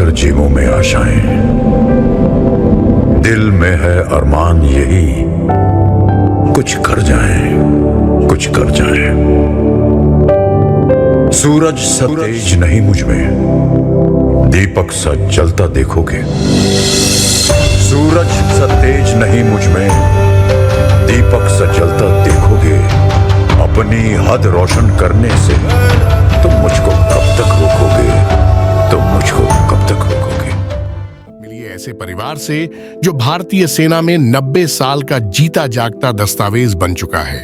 कर जेबों में आशाएं, दिल में है अरमान यही, कुछ कर जाएं, कुछ कर जाएं। सूरज सा तेज नहीं मुझ में, दीपक सा जलता देखोगे। सूरज सा तेज नहीं मुझ में, दीपक सा जलता देखोगे। अपनी हद रोशन करने से तुम मुझको कब तक रोकोगे, तुम मुझको कब तक रोकोगे। मिलिए ऐसे परिवार से जो भारतीय सेना में 90 साल का जीता जागता दस्तावेज बन चुका है।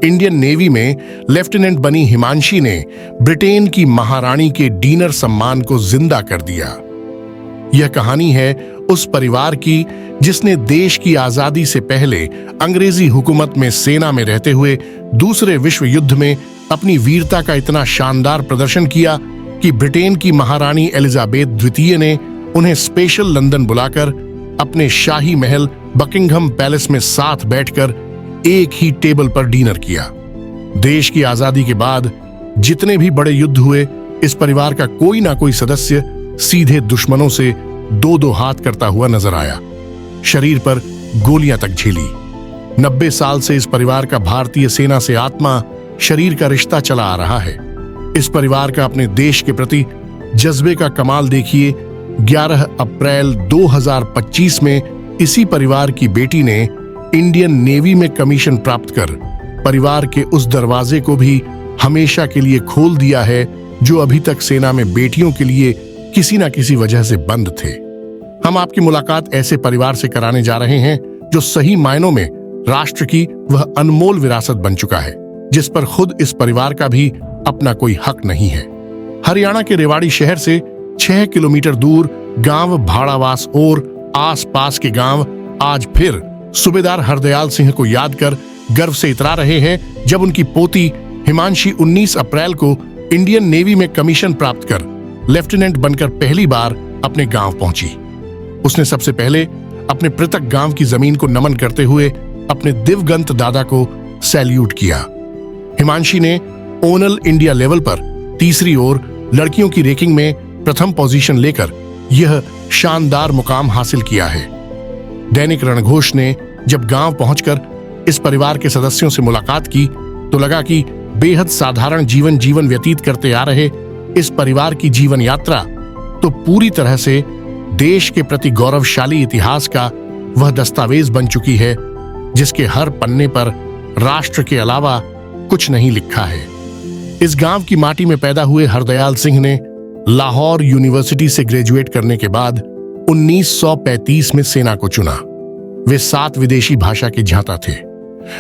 इंडियन नेवी में लेफ्टिनेंट बनी हिमांशी ने ब्रिटेन की महारानी के डिनर सम्मान को जिंदा कर दिया। यह कहानी है उस परिवार की जिसने देश की आजादी से पहले अंग्रेजी हुकूमत में सेना में रहते हुए दूसरे विश्व युद्ध में अपनी वीरता का इतना शानदार प्रदर्शन किया कि ब्रिटेन की महारानी एलिजाबेथ द्वितीय ने उन्हें स्पेशल लंदन बुलाकर अपने शाही महल बकिंघम पैलेस में साथ बैठकर एक ही टेबल पर डिनर किया। देश की आजादी के बाद जितने भी बड़े युद्ध हुए, इस परिवार का कोई ना कोई सदस्य सीधे दुश्मनों से दो दो हाथ करता हुआ नजर आया, शरीर पर गोलियां तक झेली। 90 साल से इस परिवार का भारतीय सेना से आत्मा शरीर का रिश्ता चला आ रहा है। इस परिवार का अपने देश के प्रति जज्बे का कमाल देखिए। 11 अप्रैल 2025 में इसी परिवार की बेटी ने इंडियन नेवी में कमीशन प्राप्त कर परिवार के उस दरवाजे को भी हमेशा के लिए खोल दिया है जो अभी तक सेना में बेटियों के लिए किसी न किसी वजह से बंद थे। हम आपकी मुलाकात ऐसे परिवार से कराने जा रहे हैं जो सही मायनों में राष्ट्र की वह अनमोल विरासत बन चुका है, जिस पर खुद इस परिवार का भी अपना कोई हक नहीं है। हरियाणा के रेवाड़ी शहर से 6 किलोमीटर दूर गांव भाड़ावास और आसपास के गांव आज फिर सूबेदार हरदयाल सिंह को याद कर गर्व से इतरा रहे हैं, जब उनकी पोती हिमांशी 19 अप्रैल को इंडियन नेवी में कमीशन प्राप्त कर लेफ्टिनेंट बनकर पहली बार अपने गांव पहुंची। उसने सबसे पहले अपने पृथक गांव की जमीन को नमन करते हुए अपने दिवंगत दादा को सैल्यूट किया। हिमांशी ने ओनल इंडिया लेवल पर तीसरी और लड़कियों की रैंकिंग में प्रथम पोजीशन लेकर यह शानदार मुकाम हासिल किया है। दैनिक रणघोष ने जब गांव पहुंचकर इस परिवार के सदस्यों से मुलाकात की तो लगा कि बेहद साधारण जीवन व्यतीत करते आ रहे इस परिवार की जीवन यात्रा तो पूरी तरह से देश के प्रति गौरवशाली इतिहास का वह दस्तावेज बन चुकी है जिसके हर पन्ने पर राष्ट्र के अलावा कुछ नहीं लिखा है। इस गांव की माटी में पैदा हुए हरदयाल सिंह ने लाहौर यूनिवर्सिटी से ग्रेजुएट करने के बाद 1935 में सेना को चुना। वे 7 विदेशी भाषा के ज्ञाता थे।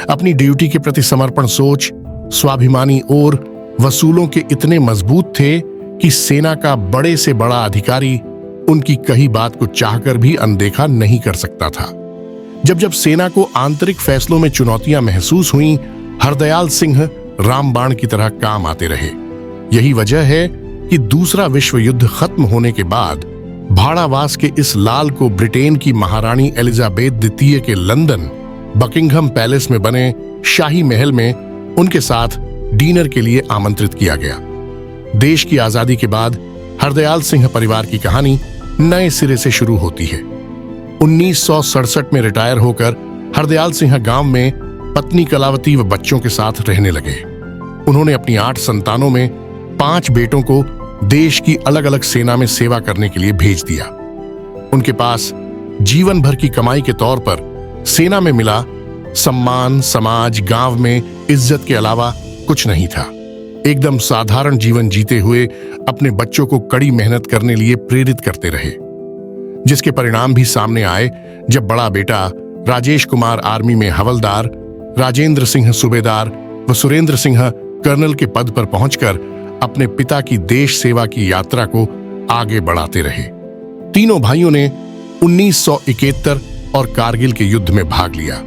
अपनी ड्यूटी के प्रति समर्पण सोच, स्वाभिमानी और वसूलों के इतने मजबूत थे कि सेना का बड़े से बड़ा अधिकारी उनकी कही बात को चाहकर भी अनदेखा नहीं कर सकता था। जब सेना को आंतरिक फैसलों में चुनौतियां महसूस हुई, हरदयाल सिंह रामबाण की तरह काम आते रहे। यही वजह है कि दूसरा विश्व युद्ध खत्म होने के बाद भाड़ावास के इस लाल को ब्रिटेन की महारानी एलिजाबेथ द्वितीय के लंदन बकिंघम पैलेस में बने शाही महल में उनके साथ डिनर के लिए आमंत्रित किया गया। देश की आजादी के बाद हरदयाल सिंह परिवार की कहानी नए सिरे से शुरू होती है। 1967 में रिटायर होकर हरदयाल सिंह गांव में पत्नी कलावती व बच्चों के साथ रहने लगे। उन्होंने अपनी 8 संतानों में 5 बेटों को देश की अलग अलग सेना में सेवा करने के लिए भेज दिया। उनके पास जीवन भर की कमाई के तौर पर सेना में मिला सम्मान, समाज, गांव में इज्जत के अलावा कुछ नहीं था। एकदम साधारण जीवन जीते हुए अपने बच्चों को कड़ी मेहनत करने लिए प्रेरित करते रहे, जिसके परिणाम भी सामने आए जब बड़ा बेटा राजेश कुमार आर्मी में हवलदार, राजेंद्र सिंह सूबेदार व सुरेंद्र सिंह कर्नल के पद पर पहुंचकर अपने पिता की देश सेवा की यात्रा को आगे बढ़ाते रहे। तीनों भाइयों ने 1971 और कारगिल के युद्ध में भाग लिया,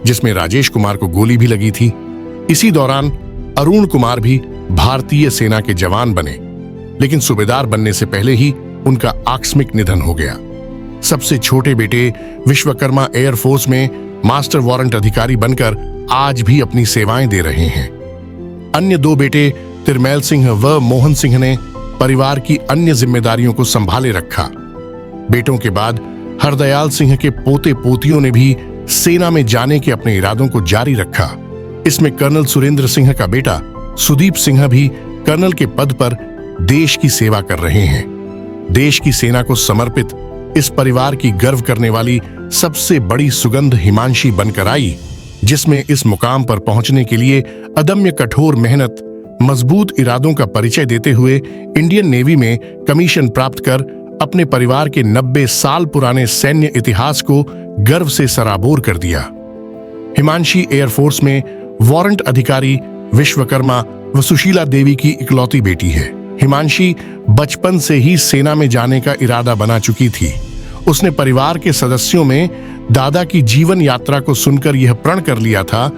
जिसमें राजेश कुमार को गोली भी लगी थी। इसी दौरान अरुण कुमार भी भारतीय सेना के जवान बने, लेकिन सूबेदार बनने से पहले ही उनका आकस्मिक निधन हो गया। सबसे छोटे बेटे विश्वकर्मा एयरफोर्स में मास्टर वारंट अधिकारी बनकर आज भी अपनी सेवाएं दे रहे हैं। अन्य 2 बेटे तिरमैल सिंह व मोहन सिंह ने परिवार की अन्य जिम्मेदारियों को संभाले रखा। बेटों के बाद हरदयाल सिंह के पोते पोतियों ने भी सेना में जाने के अपने इरादों को जारी रखा। इसमें कर्नल सुरेंद्र सिंह का बेटा सुदीप सिंह भी कर्नल के पद पर देश की सेवा कर रहे हैं। देश की सेना को समर्पित इस परिवार की गर्व करने वाली सबसे बड़ी सुगंध हिमांशी बनकर आई, जिसमें इस मुकाम पर पहुंचने के लिए अदम्य कठोर मेहनत, मजबूत इरादों का परिचय देते हुए इंडियन नेवी में कमीशन प्राप्त कर अपने परिवार के 90 साल पुराने सैन्य इतिहास को गर्व से सराबोर कर दिया। हिमांशी एयरफोर्स में वारंट अधिकारी विश्वकर्मा व सुशीला देवी की इकलौती बेटी है। हिमांशी बचपन से ही सेना में जाने का इरादा बना चुकी थी। उसने परिवार के सदस्यों में दादा की जीवन यात्रा को सुनकर यह प्रण कर लिया था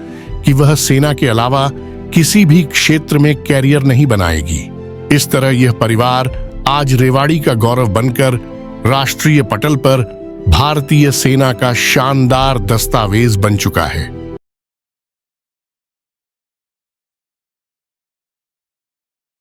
कि वह सेना के अलावा किसी भी क्षेत्र में कैरियर नहीं बनाएगी। इस तरह यह परिवार आज रेवाड़ी का गौरव बनकर राष्ट्रीय पटल पर भारतीय सेना का शानदार दस्तावेज बन चुका है।